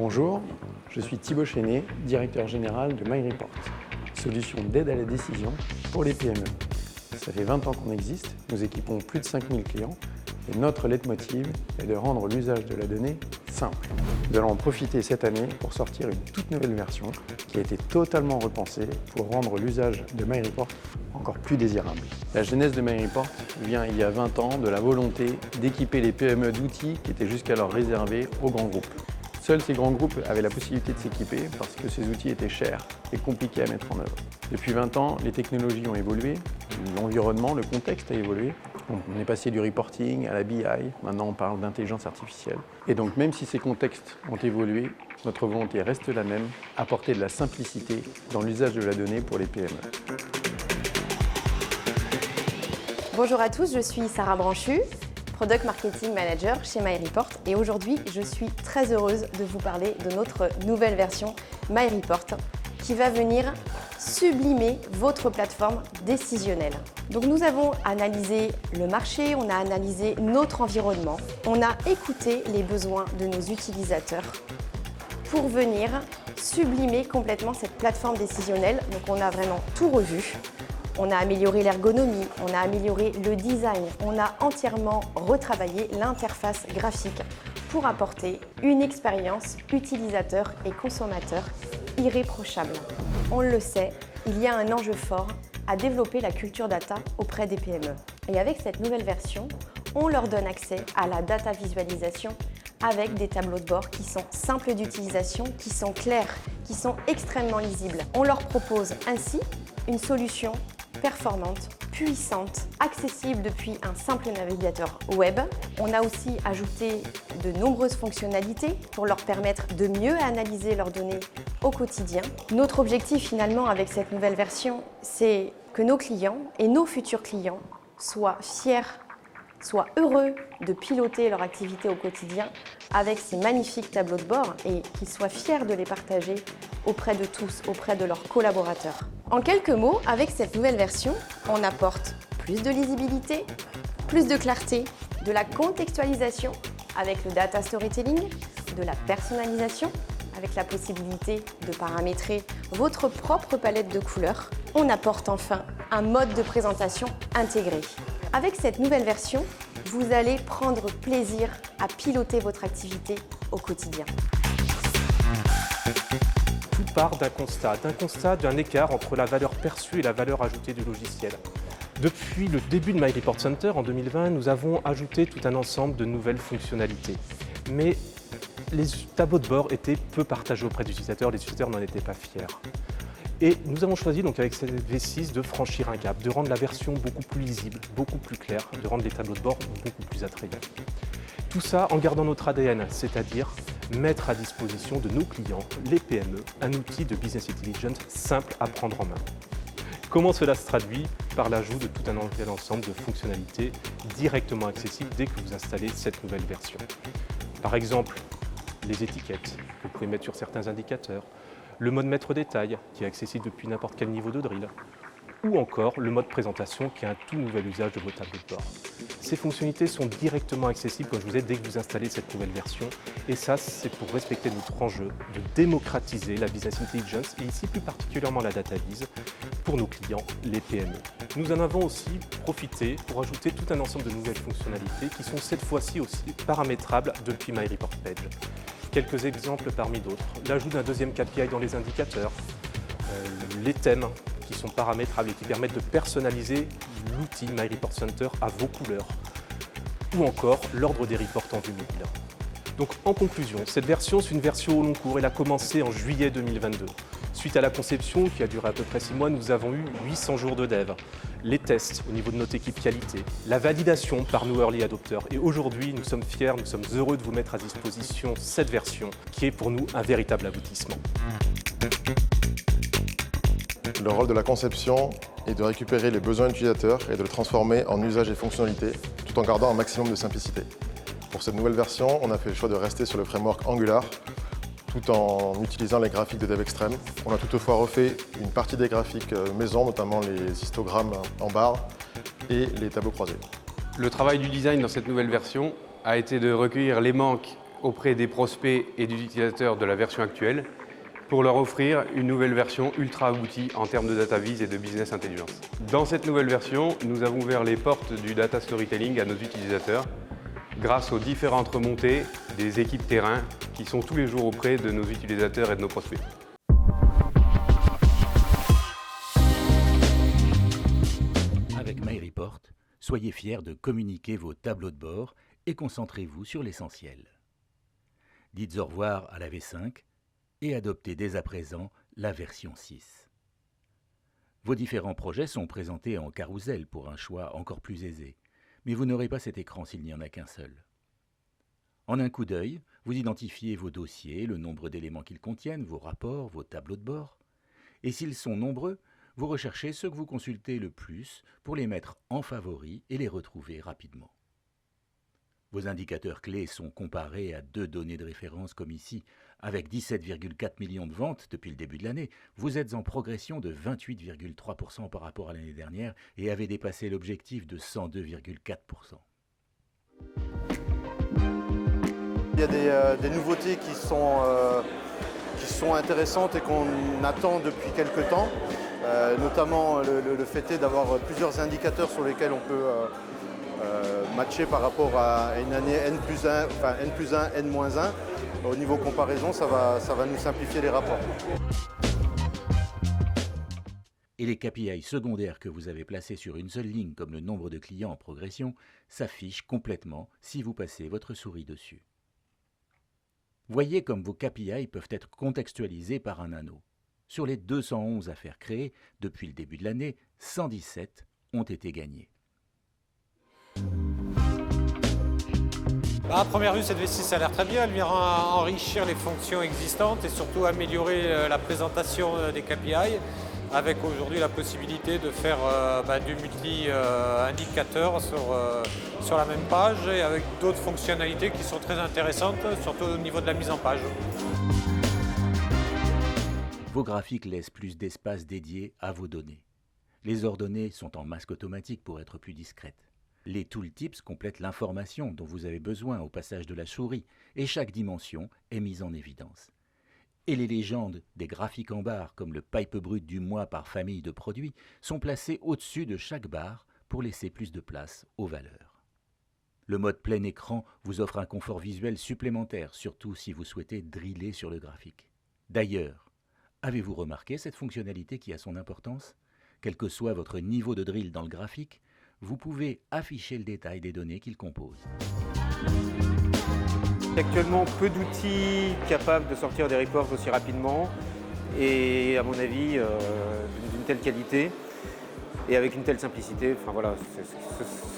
Bonjour, je suis Thibaut Chénet, directeur général de MyReport, solution d'aide à la décision pour les PME. Ça fait 20 ans qu'on existe, nous équipons plus de 5000 clients et notre leitmotiv est de rendre l'usage de la donnée simple. Nous allons en profiter cette année pour sortir une toute nouvelle version qui a été totalement repensée pour rendre l'usage de MyReport encore plus désirable. La genèse de MyReport vient il y a 20 ans de la volonté d'équiper les PME d'outils qui étaient jusqu'alors réservés aux grands groupes. Seuls ces grands groupes avaient la possibilité de s'équiper parce que ces outils étaient chers et compliqués à mettre en œuvre. Depuis 20 ans, les technologies ont évolué, l'environnement, le contexte a évolué. On est passé du reporting à la BI, maintenant on parle d'intelligence artificielle. Et donc même si ces contextes ont évolué, notre volonté reste la même, apporter de la simplicité dans l'usage de la donnée pour les PME. Bonjour à tous, je suis Sarah Branchu, Product Marketing Manager chez MyReport et aujourd'hui je suis très heureuse de vous parler de notre nouvelle version MyReport qui va venir sublimer votre plateforme décisionnelle. Donc nous avons analysé le marché, on a analysé notre environnement, on a écouté les besoins de nos utilisateurs pour venir sublimer complètement cette plateforme décisionnelle. Donc on a vraiment tout revu. On a amélioré l'ergonomie, on a amélioré le design, on a entièrement retravaillé l'interface graphique pour apporter une expérience utilisateur et consommateur irréprochable. On le sait, il y a un enjeu fort à développer la culture data auprès des PME. Et avec cette nouvelle version, on leur donne accès à la data visualisation avec des tableaux de bord qui sont simples d'utilisation, qui sont clairs, qui sont extrêmement lisibles. On leur propose ainsi une solution performante, puissante, accessible depuis un simple navigateur web. On a aussi ajouté de nombreuses fonctionnalités pour leur permettre de mieux analyser leurs données au quotidien. Notre objectif finalement avec cette nouvelle version, c'est que nos clients et nos futurs clients soient fiers, soient heureux de piloter leur activité au quotidien avec ces magnifiques tableaux de bord et qu'ils soient fiers de les partager auprès de tous, auprès de leurs collaborateurs. En quelques mots, avec cette nouvelle version, on apporte plus de lisibilité, plus de clarté, de la contextualisation avec le data storytelling, de la personnalisation avec la possibilité de paramétrer votre propre palette de couleurs. On apporte enfin un mode de présentation intégré. Avec cette nouvelle version, vous allez prendre plaisir à piloter votre activité au quotidien. Tout part d'un constat d'un écart entre la valeur perçue et la valeur ajoutée du logiciel. Depuis le début de MyReport Center en 2020, nous avons ajouté tout un ensemble de nouvelles fonctionnalités. Mais les tableaux de bord étaient peu partagés auprès des utilisateurs, les utilisateurs n'en étaient pas fiers. Et nous avons choisi donc avec cette V6 de franchir un gap, de rendre la version beaucoup plus lisible, beaucoup plus claire, de rendre les tableaux de bord beaucoup plus attrayants. Tout ça en gardant notre ADN, c'est-à-dire mettre à disposition de nos clients, les PME, un outil de business intelligence simple à prendre en main. Comment cela se traduit? Par l'ajout de tout un nouvel ensemble de fonctionnalités directement accessibles dès que vous installez cette nouvelle version. Par exemple, les étiquettes que vous pouvez mettre sur certains indicateurs, le mode maître détail qui est accessible depuis n'importe quel niveau de drill, ou encore le mode présentation qui est un tout nouvel usage de vos tableaux de bord. Ces fonctionnalités sont directement accessibles, comme je vous ai dit, dès que vous installez cette nouvelle version. Et ça, c'est pour respecter notre enjeu de démocratiser la business intelligence et ici plus particulièrement la data viz pour nos clients, les PME. Nous en avons aussi profité pour ajouter tout un ensemble de nouvelles fonctionnalités qui sont cette fois-ci aussi paramétrables depuis MyReport Page. Quelques exemples parmi d'autres. L'ajout d'un deuxième KPI dans les indicateurs, les thèmes qui sont paramétrables et qui permettent de personnaliser l'outil MyReport Center à vos couleurs, ou encore l'ordre des reports en vue mobile. Donc en conclusion, cette version, c'est une version au long cours. Elle a commencé en juillet 2022. Suite à la conception, qui a duré à peu près 6 mois, nous avons eu 800 jours de dev, les tests au niveau de notre équipe qualité, la validation par nos early adopters. Et aujourd'hui, nous sommes fiers, nous sommes heureux de vous mettre à disposition cette version qui est pour nous un véritable aboutissement. Le rôle de la conception est de récupérer les besoins utilisateurs et de le transformer en usage et fonctionnalités, tout en gardant un maximum de simplicité. Pour cette nouvelle version, on a fait le choix de rester sur le framework Angular, tout en utilisant les graphiques de DevExtreme. On a toutefois refait une partie des graphiques maison, notamment les histogrammes en barre et les tableaux croisés. Le travail du design dans cette nouvelle version a été de recueillir les manques auprès des prospects et des utilisateurs de la version actuelle pour leur offrir une nouvelle version ultra aboutie en termes de data viz et de business intelligence. Dans cette nouvelle version, nous avons ouvert les portes du data storytelling à nos utilisateurs grâce aux différentes remontées des équipes terrain qui sont tous les jours auprès de nos utilisateurs et de nos prospects. Avec MyReport, soyez fiers de communiquer vos tableaux de bord et concentrez-vous sur l'essentiel. Dites au revoir à la V5 et adoptez dès à présent la version 6. Vos différents projets sont présentés en carrousel pour un choix encore plus aisé, mais vous n'aurez pas cet écran s'il n'y en a qu'un seul. En un coup d'œil, vous identifiez vos dossiers, le nombre d'éléments qu'ils contiennent, vos rapports, vos tableaux de bord, et s'ils sont nombreux, vous recherchez ceux que vous consultez le plus pour les mettre en favoris et les retrouver rapidement. Vos indicateurs clés sont comparés à 2 données de référence comme ici. Avec 17,4 millions de ventes depuis le début de l'année, vous êtes en progression de 28,3% par rapport à l'année dernière et avez dépassé l'objectif de 102,4%. Il y a des nouveautés qui sont intéressantes et qu'on attend depuis quelques temps, notamment le fait d'avoir plusieurs indicateurs sur lesquels on peut matcher par rapport à une année N+1, enfin N+1, N-1. Au niveau comparaison, ça va nous simplifier les rapports. Et les KPI secondaires que vous avez placés sur une seule ligne, comme le nombre de clients en progression, s'affichent complètement si vous passez votre souris dessus. Voyez comme vos KPI peuvent être contextualisés par un anneau. Sur les 211 affaires créées depuis le début de l'année, 117 ont été gagnées. À première vue, cette V6 a l'air très bien. Elle vient enrichir les fonctions existantes et surtout améliorer la présentation des KPI avec aujourd'hui la possibilité de faire du multi-indicateur sur la même page et avec d'autres fonctionnalités qui sont très intéressantes, surtout au niveau de la mise en page. Vos graphiques laissent plus d'espace dédié à vos données. Les ordonnées sont en masque automatique pour être plus discrètes. Les tooltips complètent l'information dont vous avez besoin au passage de la souris et chaque dimension est mise en évidence. Et les légendes des graphiques en barre comme le pipe brut du mois par famille de produits sont placées au-dessus de chaque barre pour laisser plus de place aux valeurs. Le mode plein écran vous offre un confort visuel supplémentaire, surtout si vous souhaitez driller sur le graphique. D'ailleurs, avez-vous remarqué cette fonctionnalité qui a son importance ? Quel que soit votre niveau de drill dans le graphique, vous pouvez afficher le détail des données qu'il compose. Il y a actuellement peu d'outils capables de sortir des reports aussi rapidement et à mon avis d'une telle qualité et avec une telle simplicité. Enfin voilà, c'est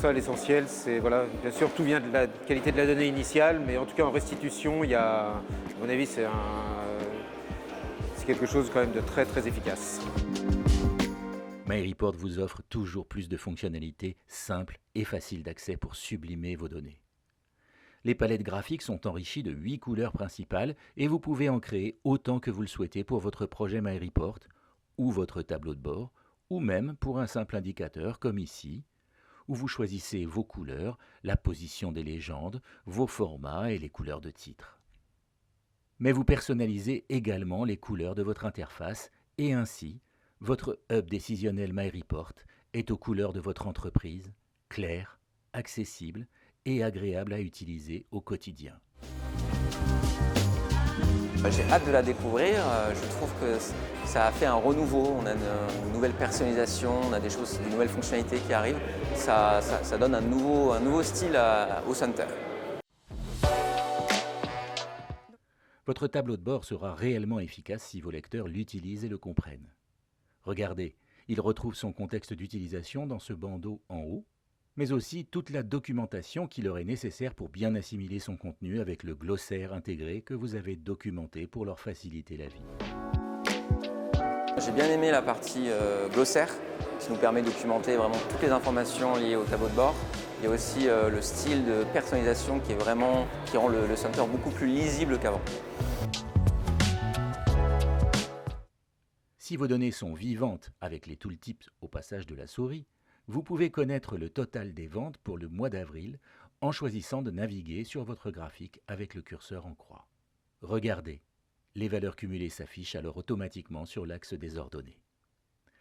ça l'essentiel. C'est voilà, bien sûr tout vient de la qualité de la donnée initiale, mais en tout cas en restitution, il y a, à mon avis, c'est quelque chose quand même de très très efficace. MyReport vous offre toujours plus de fonctionnalités simples et faciles d'accès pour sublimer vos données. Les palettes graphiques sont enrichies de 8 couleurs principales et vous pouvez en créer autant que vous le souhaitez pour votre projet MyReport ou votre tableau de bord ou même pour un simple indicateur comme ici où vous choisissez vos couleurs, la position des légendes, vos formats et les couleurs de titre. Mais vous personnalisez également les couleurs de votre interface et ainsi votre hub décisionnel MyReport est aux couleurs de votre entreprise, clair, accessible et agréable à utiliser au quotidien. J'ai hâte de la découvrir. Je trouve que ça a fait un renouveau. On a une nouvelle personnalisation, on a des nouvelles fonctionnalités qui arrivent. Ça donne un nouveau style au Center. Votre tableau de bord sera réellement efficace si vos lecteurs l'utilisent et le comprennent. Regardez, il retrouve son contexte d'utilisation dans ce bandeau en haut, mais aussi toute la documentation qui leur est nécessaire pour bien assimiler son contenu avec le glossaire intégré que vous avez documenté pour leur faciliter la vie. J'ai bien aimé la partie glossaire qui nous permet de documenter vraiment toutes les informations liées au tableau de bord. Il y a aussi le style de personnalisation qui rend le Center beaucoup plus lisible qu'avant. Si vos données sont vivantes avec les tooltips au passage de la souris, vous pouvez connaître le total des ventes pour le mois d'avril en choisissant de naviguer sur votre graphique avec le curseur en croix. Regardez, les valeurs cumulées s'affichent alors automatiquement sur l'axe des ordonnées.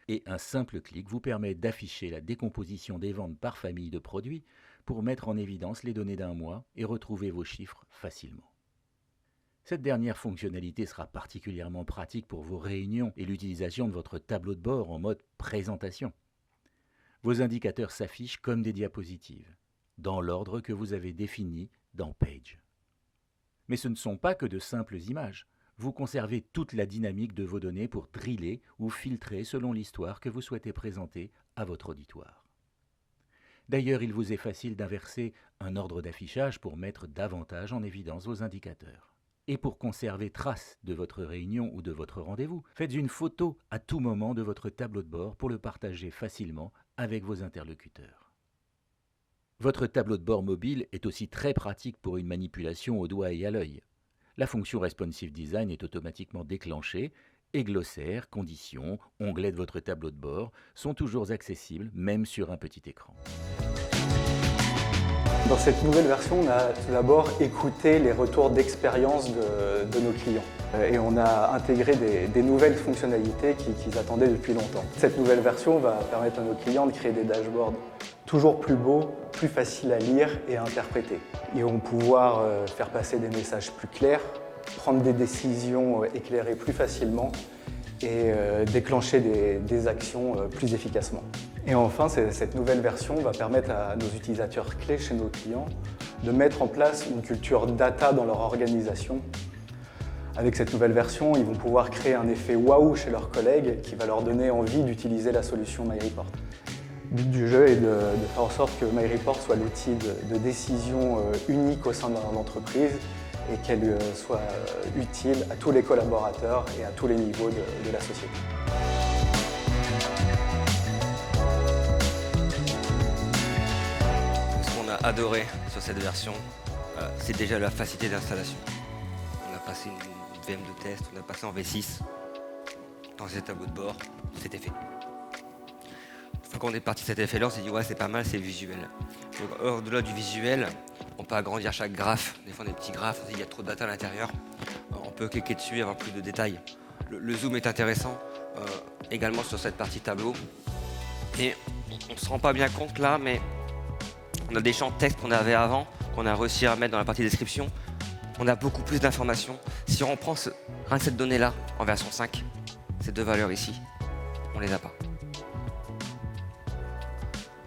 Et un simple clic vous permet d'afficher la décomposition des ventes par famille de produits pour mettre en évidence les données d'un mois et retrouver vos chiffres facilement. Cette dernière fonctionnalité sera particulièrement pratique pour vos réunions et l'utilisation de votre tableau de bord en mode présentation. Vos indicateurs s'affichent comme des diapositives, dans l'ordre que vous avez défini dans Page. Mais ce ne sont pas que de simples images. Vous conservez toute la dynamique de vos données pour driller ou filtrer selon l'histoire que vous souhaitez présenter à votre auditoire. D'ailleurs, il vous est facile d'inverser un ordre d'affichage pour mettre davantage en évidence vos indicateurs. Et pour conserver trace de votre réunion ou de votre rendez-vous, faites une photo à tout moment de votre tableau de bord pour le partager facilement avec vos interlocuteurs. Votre tableau de bord mobile est aussi très pratique pour une manipulation au doigt et à l'œil. La fonction Responsive Design est automatiquement déclenchée et glossaire, conditions, onglets de votre tableau de bord sont toujours accessibles, même sur un petit écran. Dans cette nouvelle version, on a tout d'abord écouté les retours d'expérience de nos clients. Et on a intégré des nouvelles fonctionnalités qu'ils attendaient depuis longtemps. Cette nouvelle version va permettre à nos clients de créer des dashboards toujours plus beaux, plus faciles à lire et à interpréter. Ils vont pouvoir faire passer des messages plus clairs, prendre des décisions éclairées plus facilement et déclencher des actions plus efficacement. Et enfin, cette nouvelle version va permettre à nos utilisateurs clés chez nos clients de mettre en place une culture data dans leur organisation. Avec cette nouvelle version, ils vont pouvoir créer un effet waouh chez leurs collègues qui va leur donner envie d'utiliser la solution MyReport. Le but du jeu est de faire en sorte que MyReport soit l'outil de décision unique au sein de l'entreprise et qu'elle soit utile à tous les collaborateurs et à tous les niveaux de la société. Ce qu'on a adoré sur cette version, c'est déjà la facilité d'installation. On a passé une VM de test, on a passé en V6. Dans ces tableaux de bord, c'était fait. Quand on est parti de cet effet-là, on s'est dit ouais c'est pas mal, c'est visuel. Au-delà du visuel, on peut agrandir chaque graphe. Des fois on a des petits graphes, on se dit il y a trop de data à l'intérieur. On peut cliquer dessus et avoir plus de détails. Le zoom est intéressant, également sur cette partie tableau. Et on ne se rend pas bien compte là, mais on a des champs de texte qu'on avait avant, qu'on a réussi à mettre dans la partie description. On a beaucoup plus d'informations. Si on prend rien que cette donnée-là en version 5, ces deux valeurs ici, on les a pas.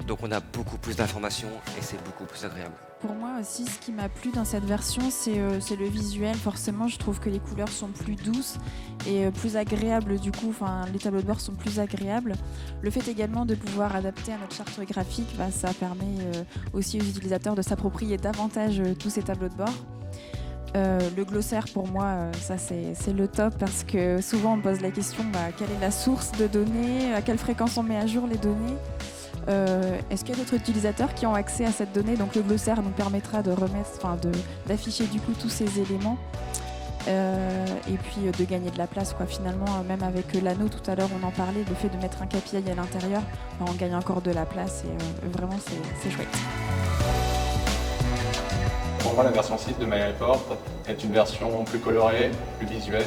Donc on a beaucoup plus d'informations et c'est beaucoup plus agréable. Pour moi aussi, ce qui m'a plu dans cette version, c'est le visuel. Forcément, je trouve que les couleurs sont plus douces et plus agréables. Du coup, les tableaux de bord sont plus agréables. Le fait également de pouvoir adapter à notre charte graphique, ça permet aussi aux utilisateurs de s'approprier davantage tous ces tableaux de bord. Le glossaire, pour moi, ça c'est le top parce que souvent on me pose la question quelle est la source de données, à quelle fréquence on met à jour les données. Est-ce qu'il y a d'autres utilisateurs qui ont accès à cette donnée? Donc le glossaire nous permettra d'afficher du coup tous ces éléments et puis de gagner de la place finalement, même avec l'anneau tout à l'heure on en parlait, le fait de mettre un KPI à l'intérieur, on gagne encore de la place et vraiment c'est chouette. Pour moi, la version 6 de MyReport est une version plus colorée, plus visuelle.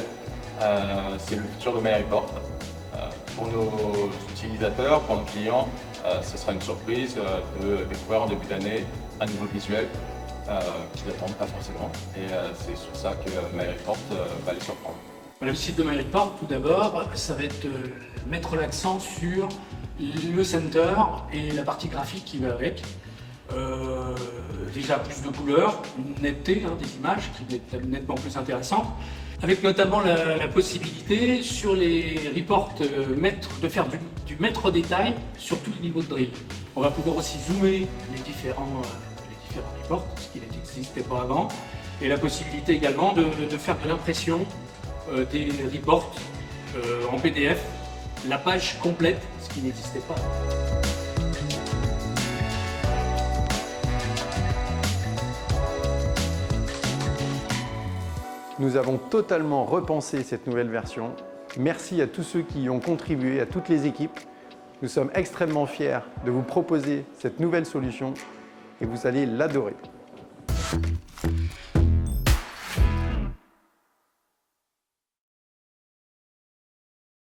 C'est le futur de MyReport. Pour nos utilisateurs, pour nos clients, ce sera une surprise de découvrir en début d'année un nouveau visuel qu'ils n'attendent pas forcément. Et c'est sur ça que MyReport va les surprendre. Le site de MyReport, tout d'abord, ça va être mettre l'accent sur le center et la partie graphique qui va avec. Déjà plus de couleurs, une netteté des images qui est nettement plus intéressante, avec notamment la possibilité sur les reports de faire du maître détail sur tous les niveaux de drill. On va pouvoir aussi zoomer les différents reports, ce qui n'existait pas avant, et la possibilité également de faire de l'impression des reports en PDF, la page complète, ce qui n'existait pas. Nous avons totalement repensé cette nouvelle version. Merci à tous ceux qui y ont contribué, à toutes les équipes. Nous sommes extrêmement fiers de vous proposer cette nouvelle solution et vous allez l'adorer.